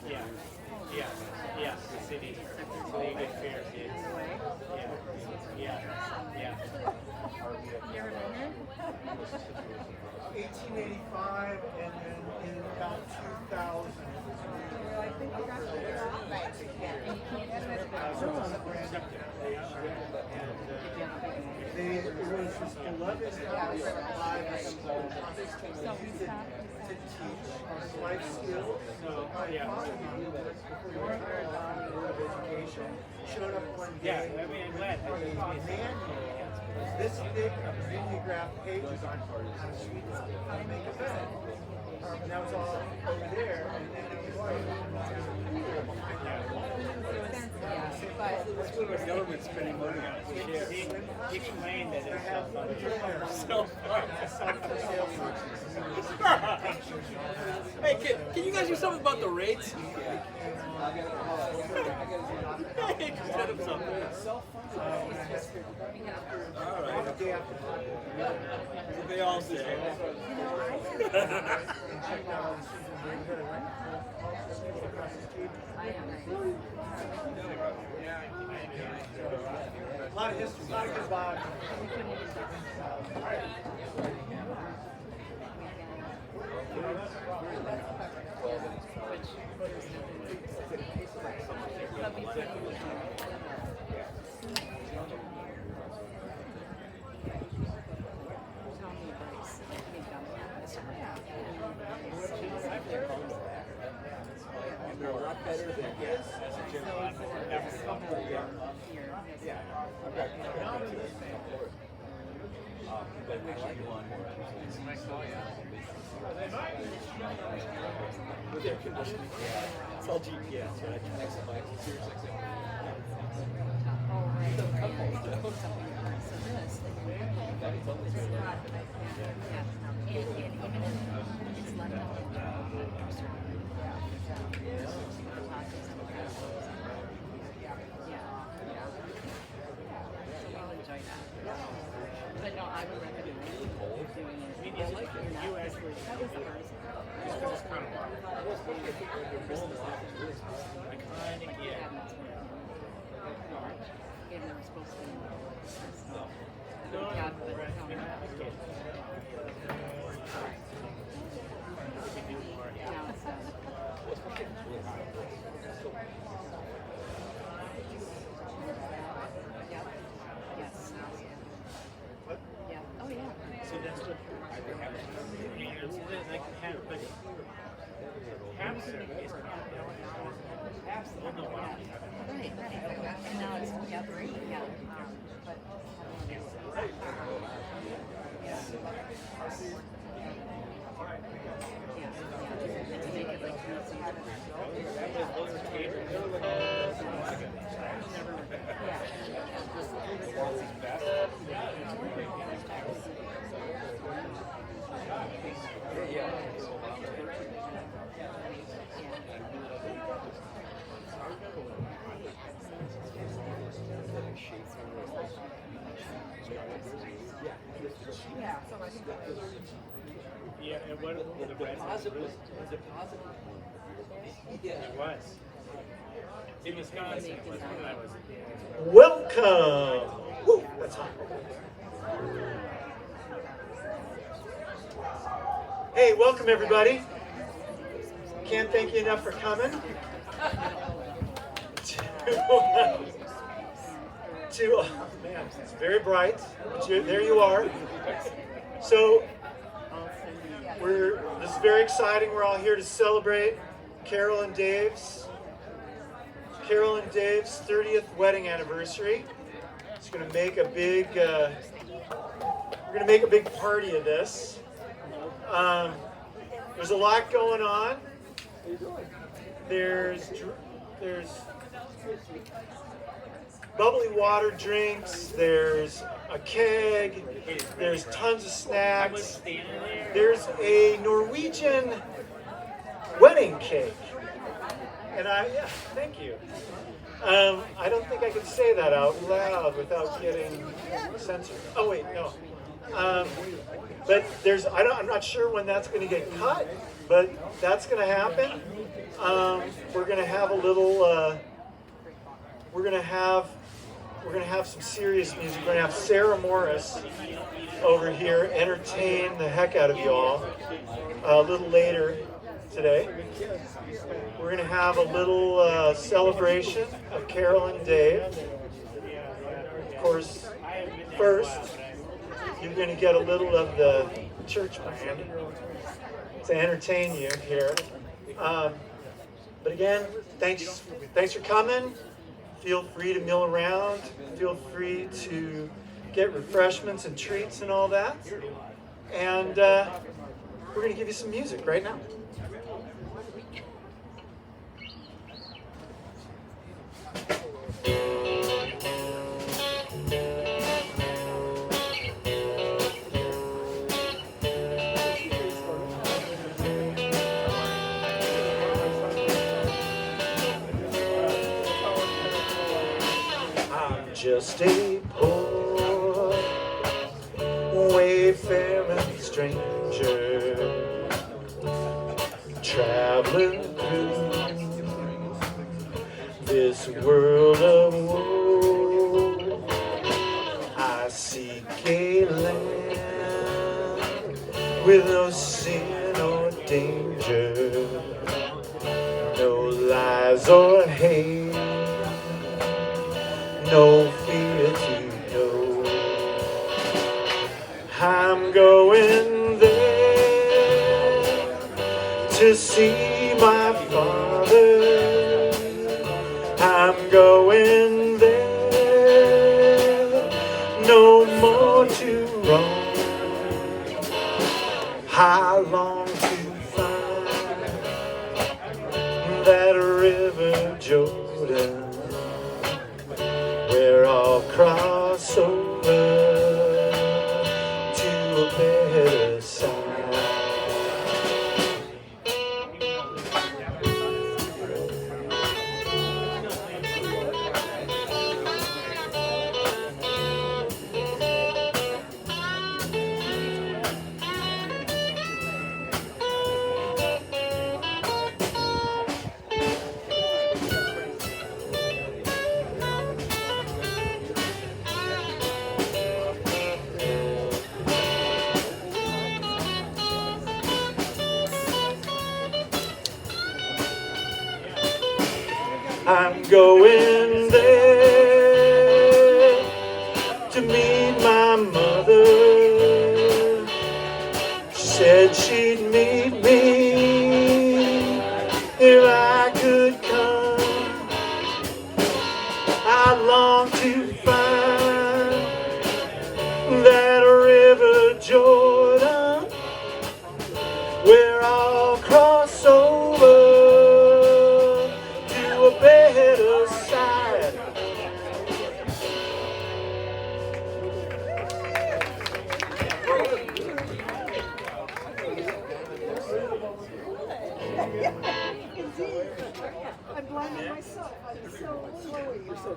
Yeah, yeah, yes, the city. So you get fair kids. Yeah, yeah, You ever been there? 1885, and then in about 2000, it was his beloved house to teach life skills. So my father, before he retired on the Board of Education, showed up one yeah. day I mean, I'm glad. with a manual, this big of mimeograph pages on how to make a bed. And that was all over there, and then it was like, That's what our government's spending money on. He explained that it's Hey, can you guys do something about the rates? Hey, set up something. All right. They all say. a lot of history, a lot of good vibes. They're a lot better than yes. As a general, yeah. I've got but I like one with air conditioning. It's all GPS, right? Connects to my computer. But no, I would recommend doing it. You actually, just because it's kind of hard. I kind of get. And they were supposed to No, yeah, but right. no. I get it. We can do more. Now it's Yep. Yes. Yeah. Oh yeah. So that's what I would have. Like hamster is Absolutely. Right, right. And now it's yeah. But and to make it like yeah, and what The deposit was it was. In Wisconsin was when I was. Welcome! Woo, that's hot. Hey, welcome everybody. Can't thank you enough for coming. Oh man, it's very bright. But there you are. So this is very exciting. We're all here to celebrate Carol and Dave's 30th wedding anniversary. It's going to make a big. We're going to make a big party of this. There's a lot going on. There's bubbly water drinks. There's a keg. There's tons of snacks. There's a Norwegian wedding cake. And thank you. I don't think I can say that out loud without getting censored. Oh wait, no. But I'm not sure when that's going to get cut, but that's going to happen. We're going to have a little. We're going to have some serious music. We're going to have Sarah Morris over here entertain the heck out of y'all a little later today. We're going to have a little celebration of Carol and Dave. Of course, first, you're going to get a little of the church band to entertain you here. But again, thanks for coming. Feel free to mill around. Feel free to get refreshments and treats and all that. And we're going to give you some music right now. Just a poor wayfaring stranger traveling through this world of woe. I seek a land with no sin or danger, no lies or hate, no fear to know. I'm going there to see my Father. I'm going there no more to roam. I long to find that river Jordan, where I'll cross over to a better side. I'm going there to meet my mother. She said she'd meet me if I could come. I long to find that river Jordan, where I'll cross over to a better side. I'm blinding myself. I'm so slow. You're so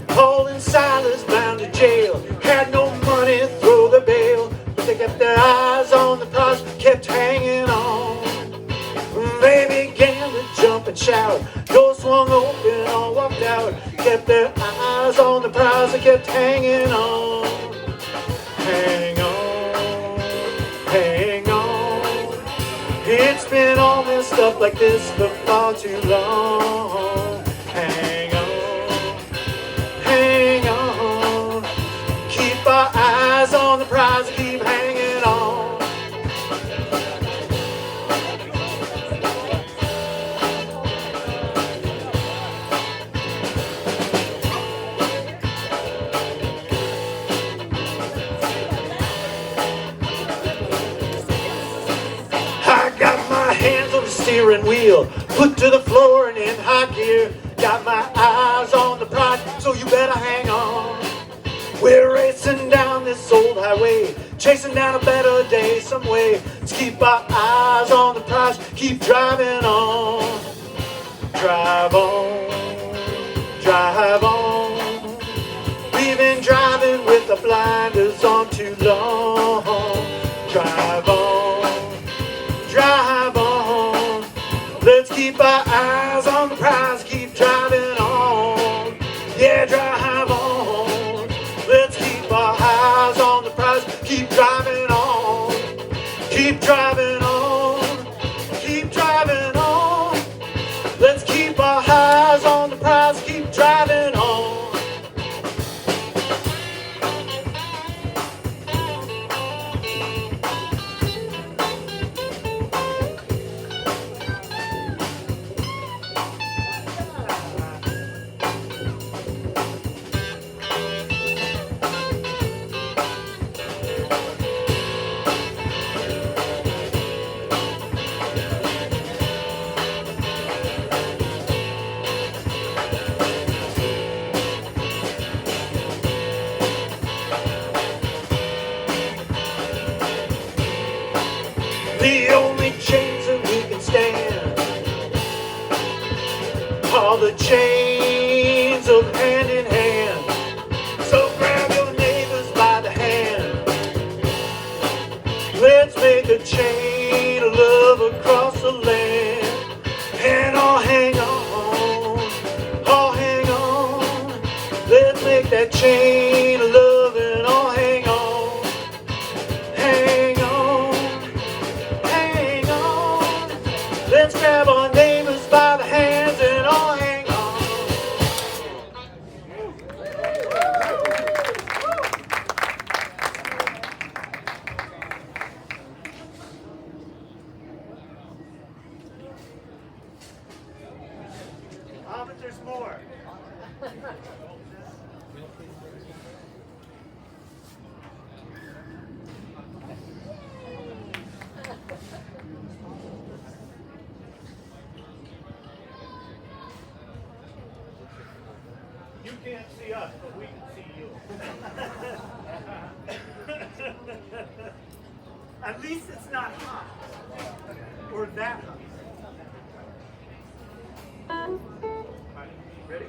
Paul and Silas bound to jail, had no money, throw the bail, but they kept their eyes on the prize, kept hanging on. They began to jump and shout, doors swung open, all walked out, kept their eyes on the prize, they kept hanging on. Hang on, hang on, it's been all messed up like this for far too long. Hang on, keep our eyes on the prize and keep hanging on. I got my hands on the steering wheel, put to the floor and in high gear. Got my eyes on the prize, so you better hang on. We're racing down this old highway, chasing down a better day some way. Let's keep our eyes on the prize, keep driving on. Drive on, drive on. We've been driving with the blinders on too long. Drive on, drive on. Let's keep our eyes on the prize, keep driving on. Yeah, drive on. Let's keep our eyes on the prize, keep driving on. Keep driving on, keep driving on. Let's keep our eyes on the prize, keep driving on. The only chains that we can stand are the chains of hand in hand. So grab your neighbors by the hand. Let's make a chain of love across the land. And all hang on, all hang on. Let's make that chain of love and all hang on. Hang on, hang on. Let's grab our neighbors by the hands and all hang on. But there's more. You can't see us, but we can see you. At least it's not hot. Or that hot. Alright, ready?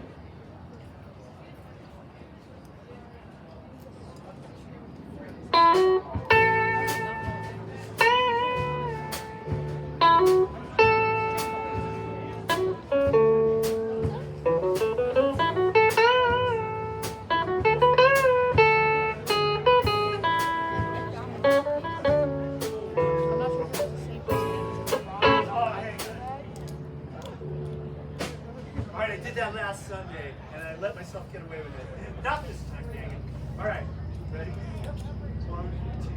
Alright, I did that last Sunday, and I let myself get away with it. Not this time, dang it. Alright, ready? 1, 2,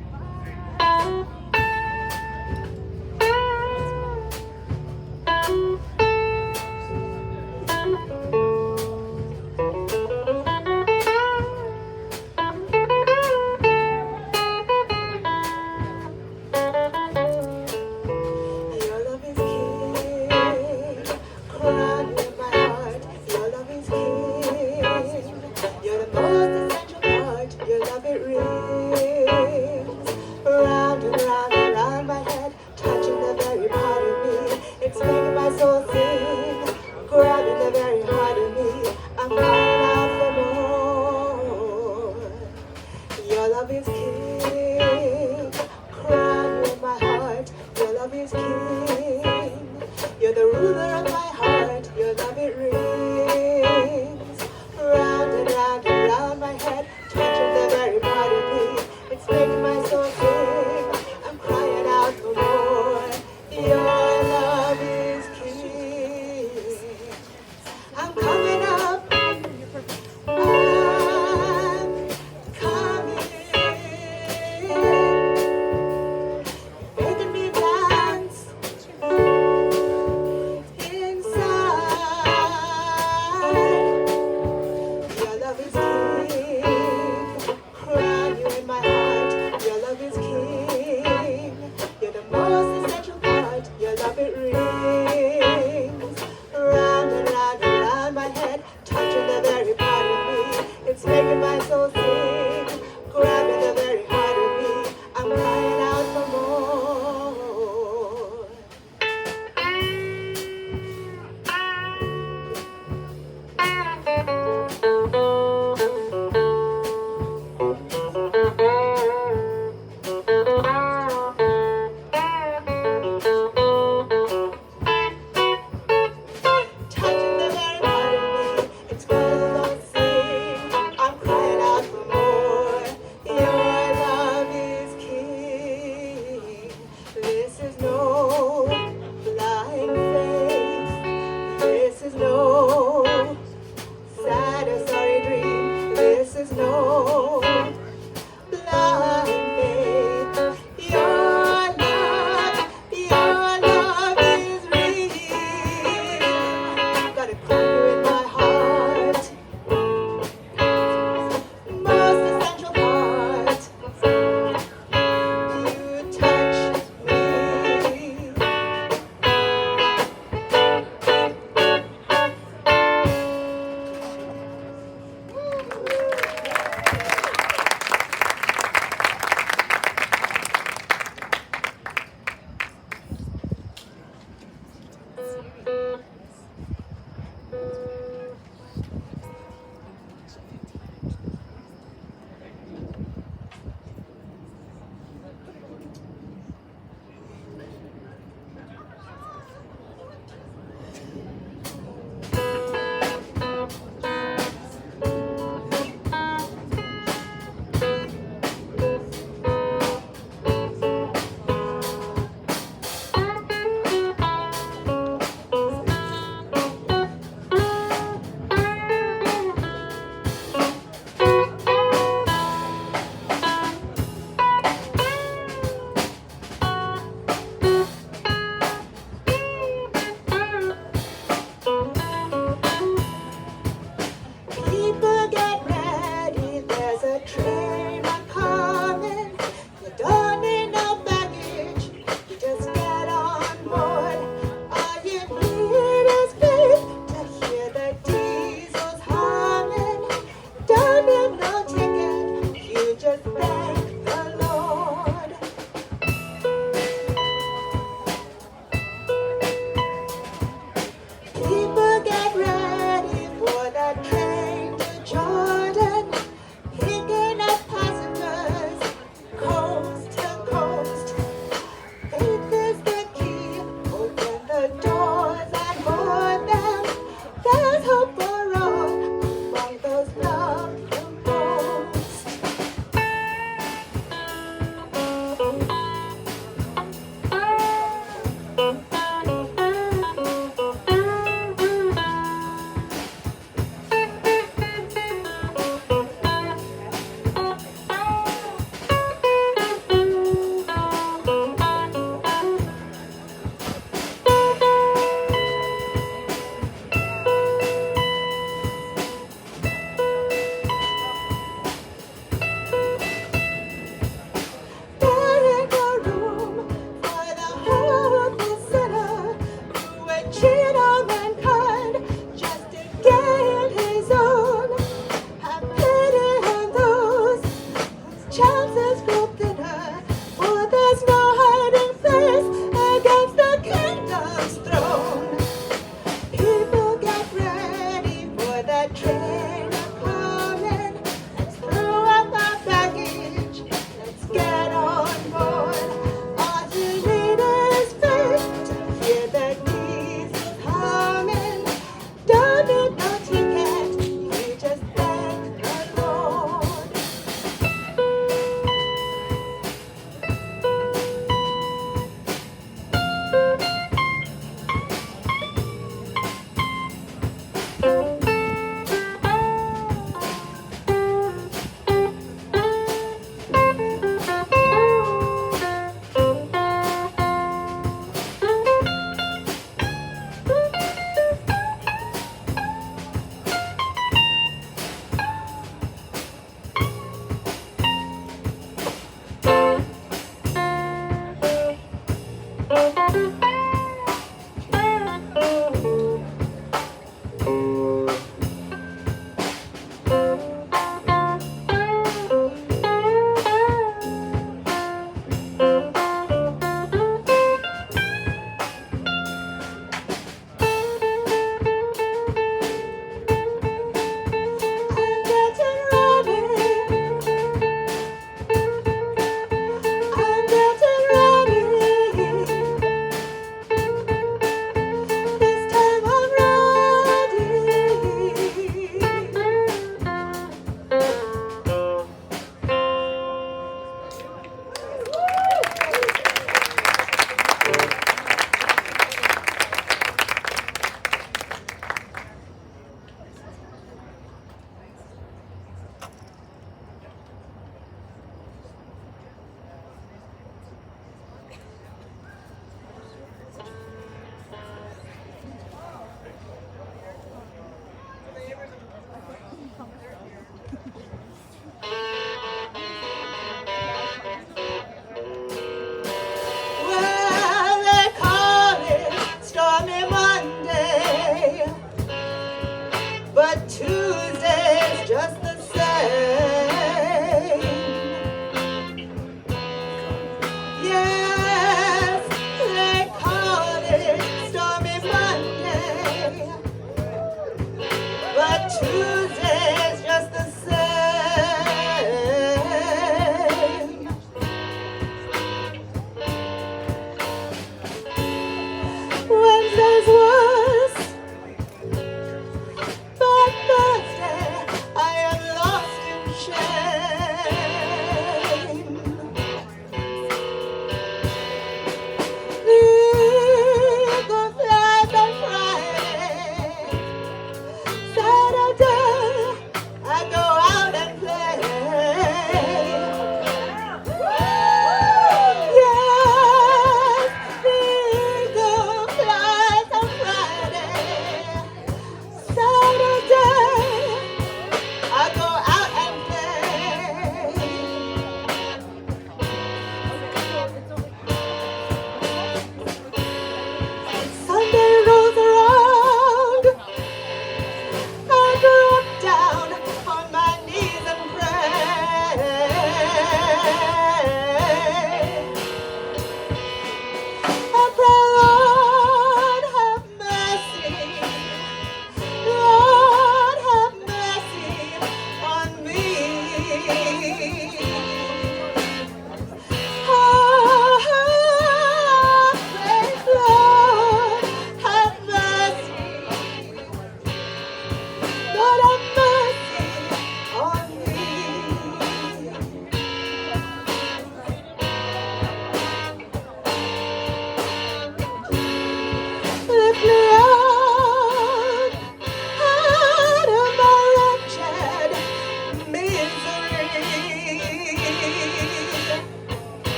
3. Your love is king, crown in my heart. Your love is king. You're the most essential part. Your love it rings round and round.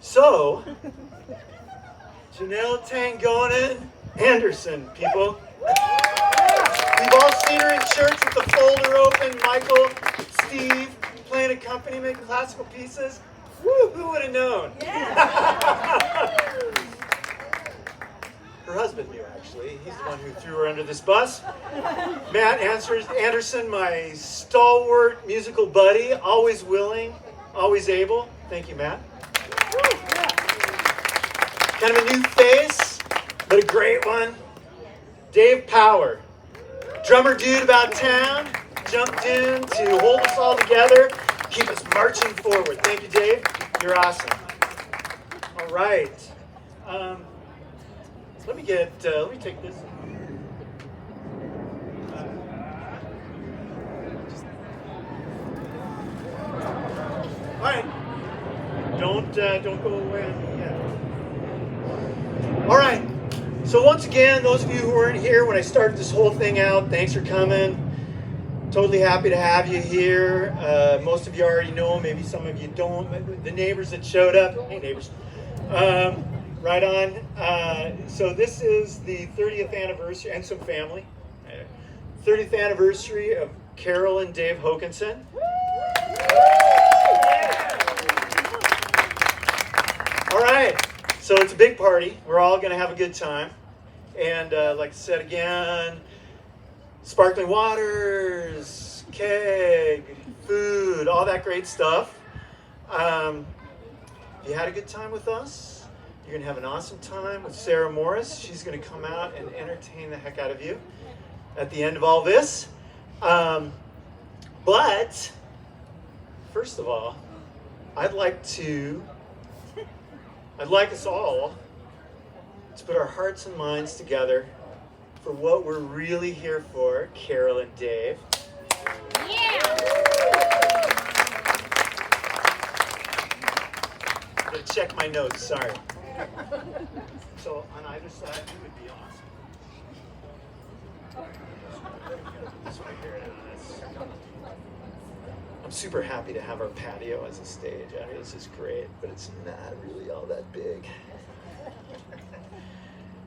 So, Janelle Tangonen Anderson, people. We've all seen her in church with the folder open. Michael, Steve, playing accompaniment, classical pieces. Woo, who would have known? Her husband knew, actually. He's the one who threw her under this bus. Matt Anderson, my stalwart musical buddy, always willing, always able. Thank you, Matt. Kind of a new face, but a great one. Dave Power, drummer dude about town, jumped in to hold us all together, keep us marching forward. Thank you, Dave. You're awesome. All right. Let me take this. All right. Don't go away on me yet. All right. So once again, those of you who weren't here when I started this whole thing out, thanks for coming. Totally happy to have you here. Most of you already know, maybe some of you don't. The neighbors that showed up, hey neighbors, right on. So this is the 30th anniversary, and some family. 30th anniversary of Carol and Dave Hokanson. All right, so it's a big party. We're all going to have a good time. And like I said again, sparkling waters, keg, food, all that great stuff. If you had a good time with us, you're going to have an awesome time with Sarah Morris. She's going to come out and entertain the heck out of you at the end of all this. But first of all, I'd like us all to put our hearts and minds together for what we're really here for, Carol and Dave. Yeah! I'm gonna check my notes, sorry. So on either side, it would be awesome. This right here, I'm super happy to have our patio as a stage. I mean, this is great, but it's not really all that big.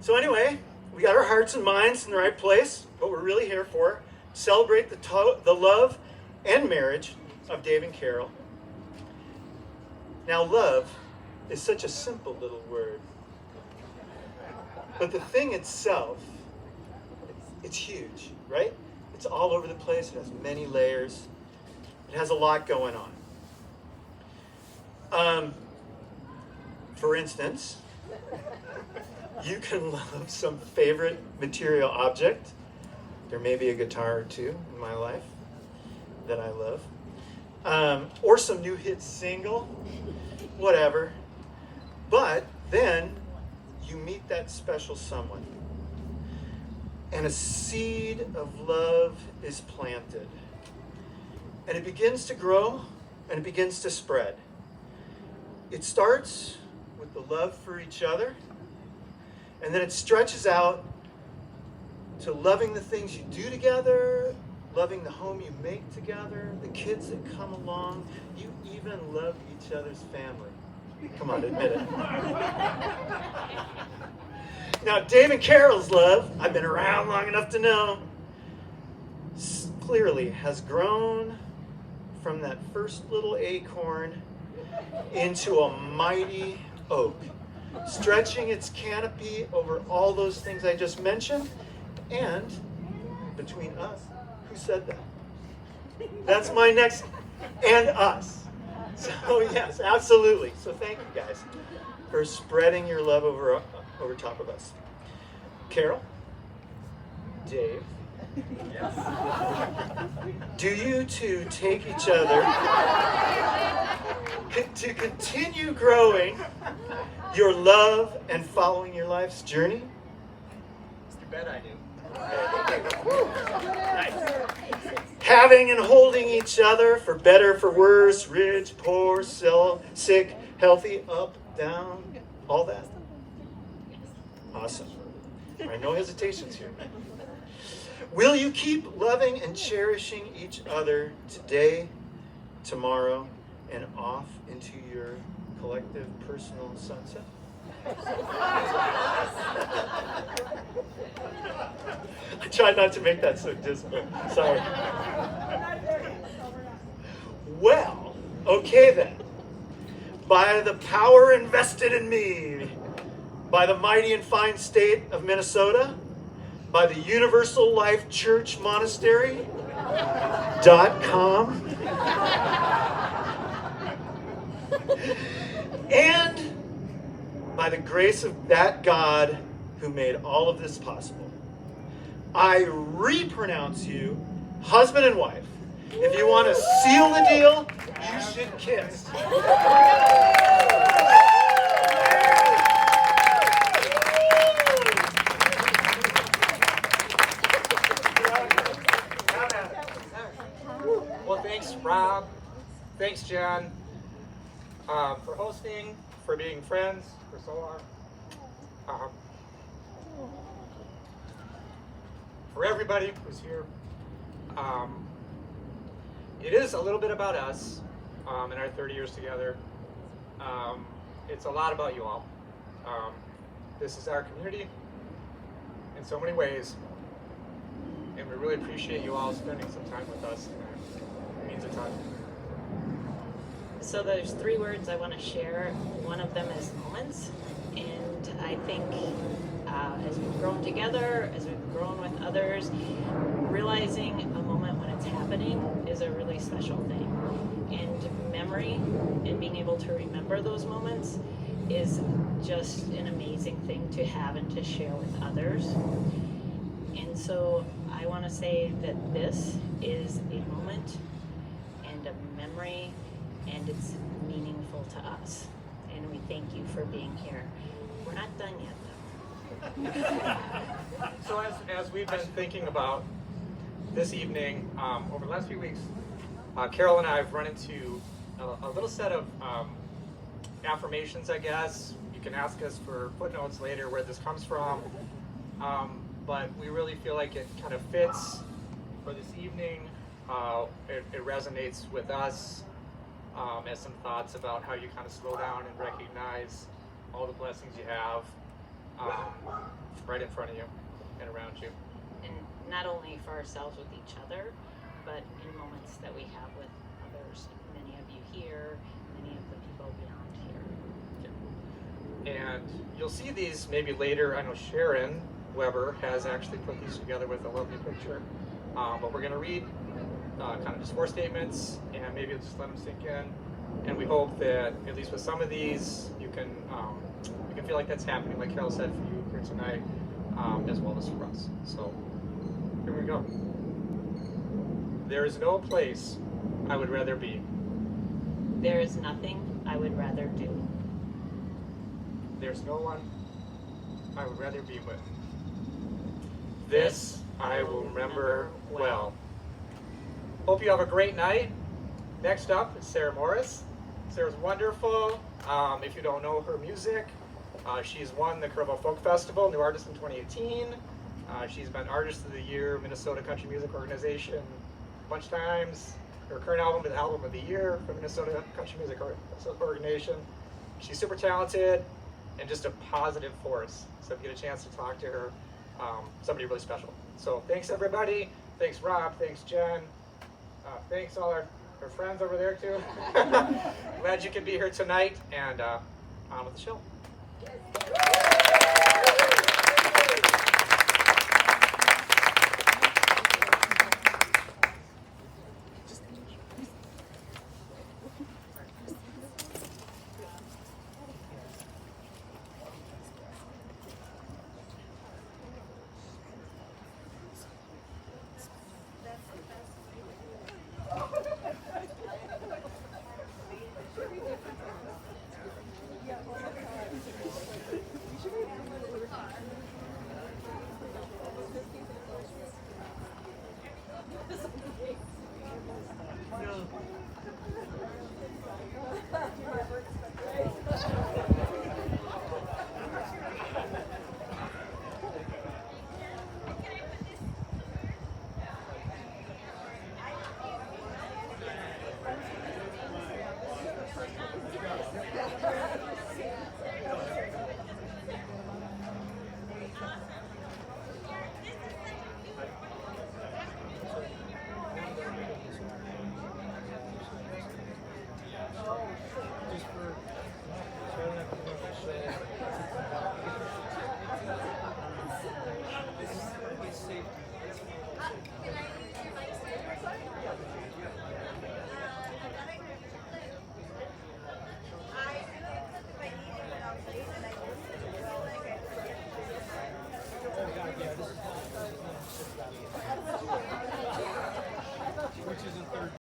So anyway, we got our hearts and minds in the right place. What we're really here for, celebrate the love and marriage of Dave and Carol. Now, love is such a simple little word, but the thing itself, it's huge, right? It's all over the place. It has many layers. It has a lot going on. For instance, you can love some favorite material object. There may be a guitar or two in my life that I love. Or some new hit single, whatever. But then you meet that special someone. And a seed of love is planted. And it begins to grow and it begins to spread. It starts with the love for each other, and then it stretches out to loving the things you do together, loving the home you make together, the kids that come along. You even love each other's family. Come on, admit it. Now, Dave and Carol's love, I've been around long enough to know, clearly has grown from that first little acorn into a mighty oak, stretching its canopy over all those things I just mentioned, and between us. Who said that? That's my next, and us. So yes, absolutely. So thank you guys for spreading your love over top of us. Carol, Dave, yes. Do you two take each other to continue growing your love and following your life's journey? Mr. Bet I do. Nice. Having and holding each other for better, for worse, rich, poor, sick, healthy, up, down, all that. Awesome. All right, no hesitations here. Will you keep loving and cherishing each other today tomorrow and off into your collective personal sunset? I tried not to make that so dismal. Sorry. Well, okay then. By the power invested in me, by the mighty and fine state of Minnesota, by the Universal Life Church Monastery.com, and by the grace of that God who made all of this possible, I repronounce you husband and wife. If you want to seal the deal, you should kiss. Well, thanks, Rob. Thanks, Jen, for hosting, for being friends for so long. For everybody who's here, it is a little bit about us in our 30 years together. It's a lot about you all. This is our community in so many ways, and we really appreciate you all spending some time with us. It means a ton. So there's 3 words I want to share. One of them is moments, and I think as we've grown together, as we've grown with others, realizing a moment when it's happening is a really special thing. And memory and being able to remember those moments is just an amazing thing to have and to share with others. And so I want to say that this is a moment and a memory, and it's meaningful to us. And we thank you for being here. We're not done yet, though. So as we've been thinking about this evening, over the last few weeks, Carol and I have run into a little set of affirmations, I guess. You can ask us for footnotes later where this comes from, but we really feel like it kind of fits for this evening. It resonates with us as some thoughts about how you kind of slow down and recognize all the blessings you have right in front of you and around you. And not only for ourselves with each other, but in moments that we have with others, many of you here, many of the people beyond here. And you'll see these maybe later. I know Sharon Weber has actually put these together with a lovely picture. But we're going to read kind of just 4 statements, and maybe just let them sink in. And we hope that at least with some of these, you can feel like that's happening, like Carol said, for you here tonight, as well as for us. So here we go. There is no place I would rather be. There is nothing I would rather do. There's no one I would rather be with. This I will remember well. Hope you have a great night. Next up is Sarah Morris. Sarah's wonderful. If you don't know her music, she's won the Curvo Folk Festival, New Artist in 2018. She's been Artist of the Year, Minnesota Country Music Organization a bunch of times. Her current album is Album of the Year for Minnesota Country Music Organization. She's super talented and just a positive force. So if you get a chance to talk to her, somebody really special. So thanks everybody. Thanks Rob. Thanks Jen. Thanks all our friends over there too. Glad you could be here tonight, and on with the show. safety.